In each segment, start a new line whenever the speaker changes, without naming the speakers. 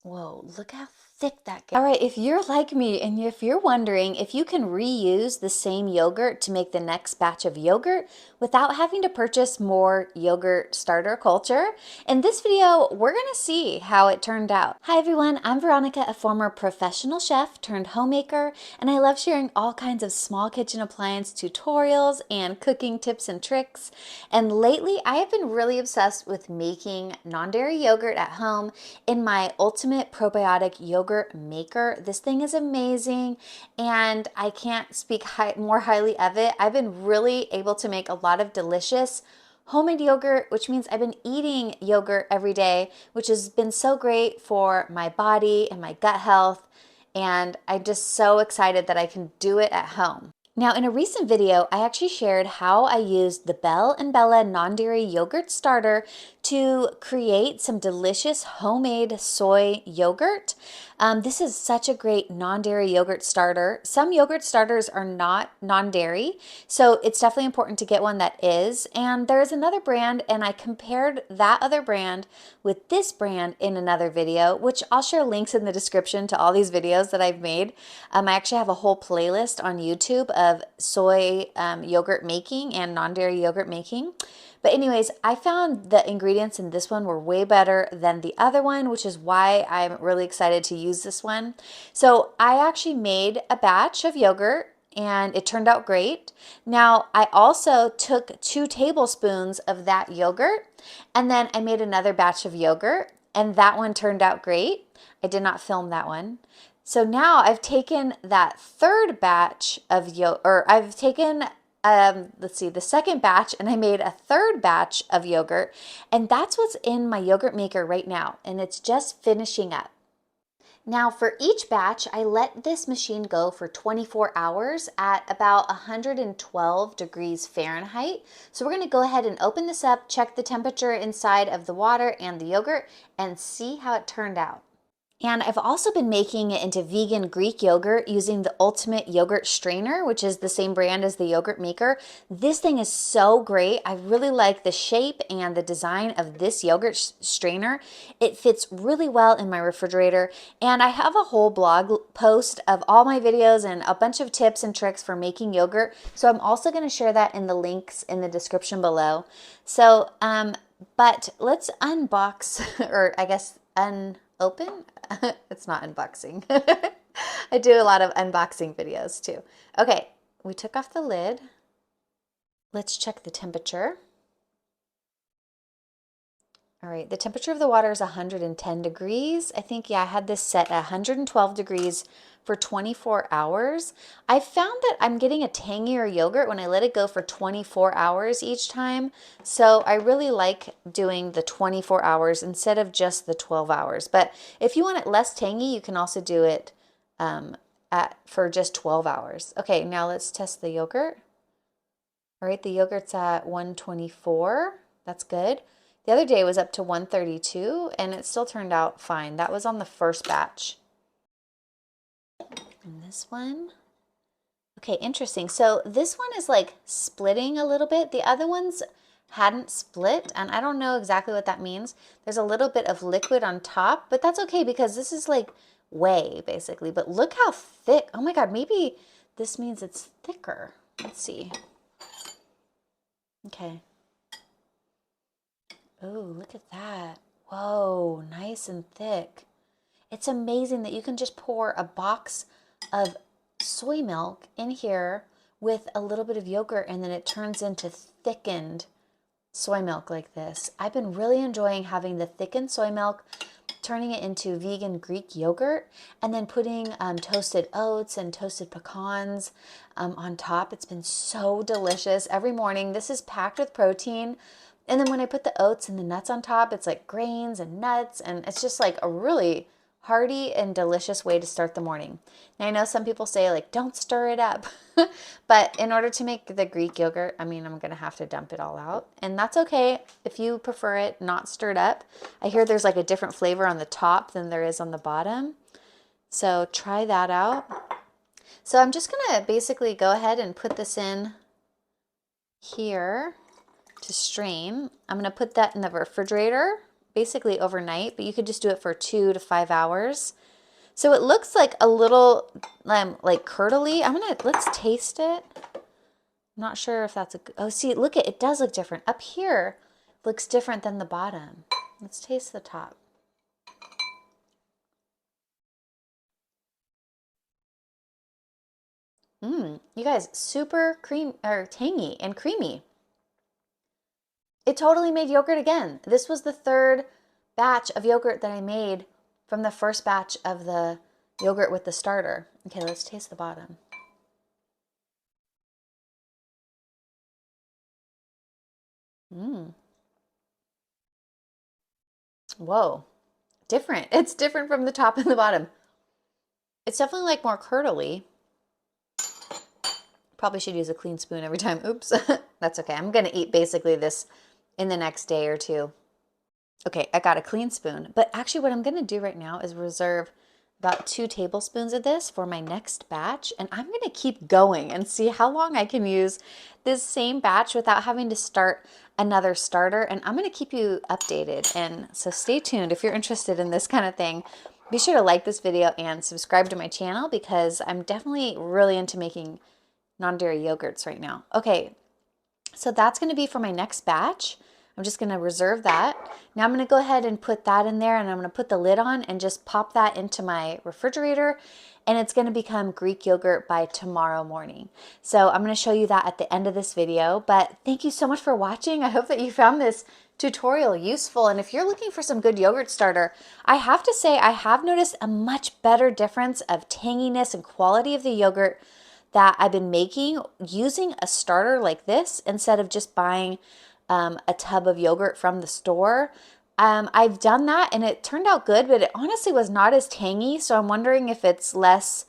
Whoa, look how thick that gets. All right, if you're like me and if you're wondering if you can reuse the same yogurt to make the next batch of yogurt without having to purchase more yogurt starter culture, in this video, we're gonna see how it turned out. Hi everyone, I'm Veronica, a former professional chef turned homemaker, and I love sharing all kinds of small kitchen appliance tutorials and cooking tips and tricks. And lately, I have been really obsessed with making non-dairy yogurt at home in my ultimate probiotic yogurt maker. This thing is amazing and I can't speak more highly of it. I've been really able to make a lot of delicious homemade yogurt, which means I've been eating yogurt every day, which has been so great for my body and my gut health. And I'm just so excited that I can do it at home. Now, in a recent video, I actually shared how I used the Belle and Bella non-dairy yogurt starter to create some delicious homemade soy yogurt. This is such a great non-dairy yogurt starter. Some yogurt starters are not non-dairy, so it's definitely important to get one that is. And there's another brand, and I compared that other brand with this brand in another video, which I'll share links in the description to all these videos that I've made. I actually have a whole playlist on YouTube of soy yogurt making and non-dairy yogurt making. But anyways, I found the ingredients in this one were way better than the other one, which is why I'm really excited to use this one. So I actually made a batch of yogurt and it turned out great. Now, I also took 2 tablespoons of that yogurt and then I made another batch of yogurt and that one turned out great. I did not film that one. So now I've taken that third batch of yogurt, or I've taken let's see, the second batch, and I made a third batch of yogurt, and that's what's in my yogurt maker right now, and it's just finishing up. Now for each batch, I let this machine go for 24 hours at about 112 degrees Fahrenheit. So we're gonna go ahead and open this up, check the temperature inside of the water and the yogurt, and see how it turned out. And I've also been making it into vegan Greek yogurt using the Ultimate Yogurt Strainer, which is the same brand as the yogurt maker. This thing is so great. I really like the shape and the design of this yogurt strainer. It fits really well in my refrigerator. And I have a whole blog post of all my videos and a bunch of tips and tricks for making yogurt. So I'm also going to share that in the links in the description below. So, but let's unbox, or I guess open. It's not unboxing. I do a lot of unboxing videos too. Okay, we took off the lid. Let's check the temperature. All right, the temperature of the water is 110 degrees. I think, yeah, I had this set at 112 degrees for 24 hours. I found that I'm getting a tangier yogurt when I let it go for 24 hours each time. So I really like doing the 24 hours instead of just the 12 hours. But if you want it less tangy, you can also do it for just 12 hours. Okay, now let's test the yogurt. All right, the yogurt's at 124. That's good. The other day was up to 132 and it still turned out fine. That was on the first batch. And this one, okay, interesting. So this one is like splitting a little bit. The other ones hadn't split, and I don't know exactly what that means. There's a little bit of liquid on top, but that's okay because this is like whey basically. But look how thick. Oh my God, maybe this means it's thicker. Let's see. Okay. Oh, look at that. Whoa, nice and thick. It's amazing that you can just pour a box of soy milk in here with a little bit of yogurt and then it turns into thickened soy milk like this. I've been really enjoying having the thickened soy milk, turning it into vegan Greek yogurt, and then putting toasted oats and toasted pecans on top. It's been so delicious every morning. This is packed with protein. And then when I put the oats and the nuts on top, it's like grains and nuts, and it's just like a really hearty and delicious way to start the morning. Now I know some people say like, don't stir it up, but in order to make the Greek yogurt, I mean, I'm gonna have to dump it all out, and that's okay if you prefer it not stirred up. I hear there's like a different flavor on the top than there is on the bottom, so try that out. So I'm just gonna basically go ahead and put this in here to strain. I'm gonna put that in the refrigerator basically overnight, but you could just do it for 2 to 5 hours. So it looks like a little like curdly. Let's taste it. I'm not sure if that's oh, see, look, it does look different. Up here looks different than the bottom. Let's taste the top. You guys, super tangy and creamy. It totally made yogurt again. This was the third batch of yogurt that I made from the first batch of the yogurt with the starter. Okay, let's taste the bottom. Whoa, different. It's different from the top and the bottom. It's definitely like more curdly. Probably should use a clean spoon every time. Oops, that's okay. I'm gonna eat basically this in the next day or two. Okay, I got a clean spoon, but actually what I'm gonna do right now is reserve about 2 tablespoons of this for my next batch, and I'm gonna keep going and see how long I can use this same batch without having to start another starter, and I'm gonna keep you updated, and so stay tuned if you're interested in this kind of thing. Be sure to like this video and subscribe to my channel because I'm definitely really into making non-dairy yogurts right now. Okay, so that's going to be for my next batch. I'm just going to reserve that. Now I'm going to go ahead and put that in there, and I'm going to put the lid on and just pop that into my refrigerator, and it's going to become Greek yogurt by tomorrow morning. So I'm going to show you that at the end of this video, but thank you so much for watching. I hope that you found this tutorial useful, and if you're looking for some good yogurt starter, I have to say I have noticed a much better difference of tanginess and quality of the yogurt that I've been making using a starter like this instead of just buying a tub of yogurt from the store. I've done that and it turned out good, but it honestly was not as tangy. So I'm wondering if it's less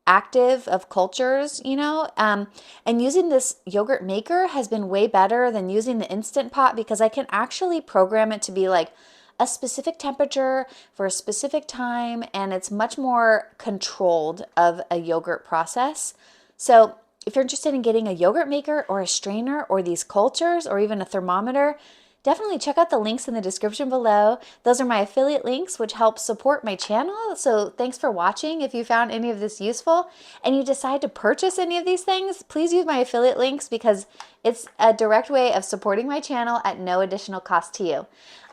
active of cultures, you know? And using this yogurt maker has been way better than using the Instant Pot because I can actually program it to be like a specific temperature for a specific time, and it's much more controlled of a yogurt process. So if you're interested in getting a yogurt maker or a strainer or these cultures or even a thermometer, definitely check out the links in the description below. Those are my affiliate links, which help support my channel. So thanks for watching. If you found any of this useful and you decide to purchase any of these things, please use my affiliate links because it's a direct way of supporting my channel at no additional cost to you.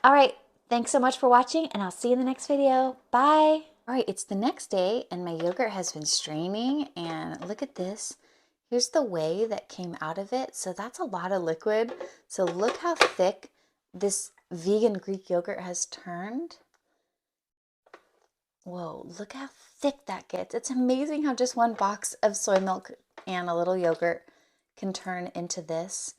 All right, thanks so much for watching, and I'll see you in the next video. Bye. All right, it's the next day and my yogurt has been straining, and look at this. Here's the whey that came out of it. So that's a lot of liquid. So look how thick this vegan Greek yogurt has turned. Whoa, look how thick that gets. It's amazing how just one box of soy milk and a little yogurt can turn into this.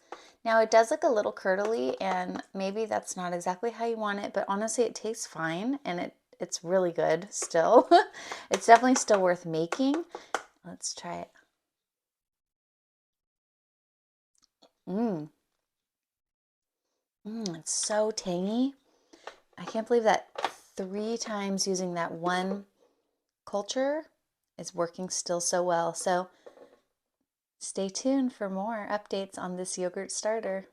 Now it does look a little curdly, and maybe that's not exactly how you want it, but honestly it tastes fine, and it's really good still. It's definitely still worth making. Let's try it. It's so tangy. I can't believe that 3 times using that one culture is working still so well. So stay tuned for more updates on this yogurt starter.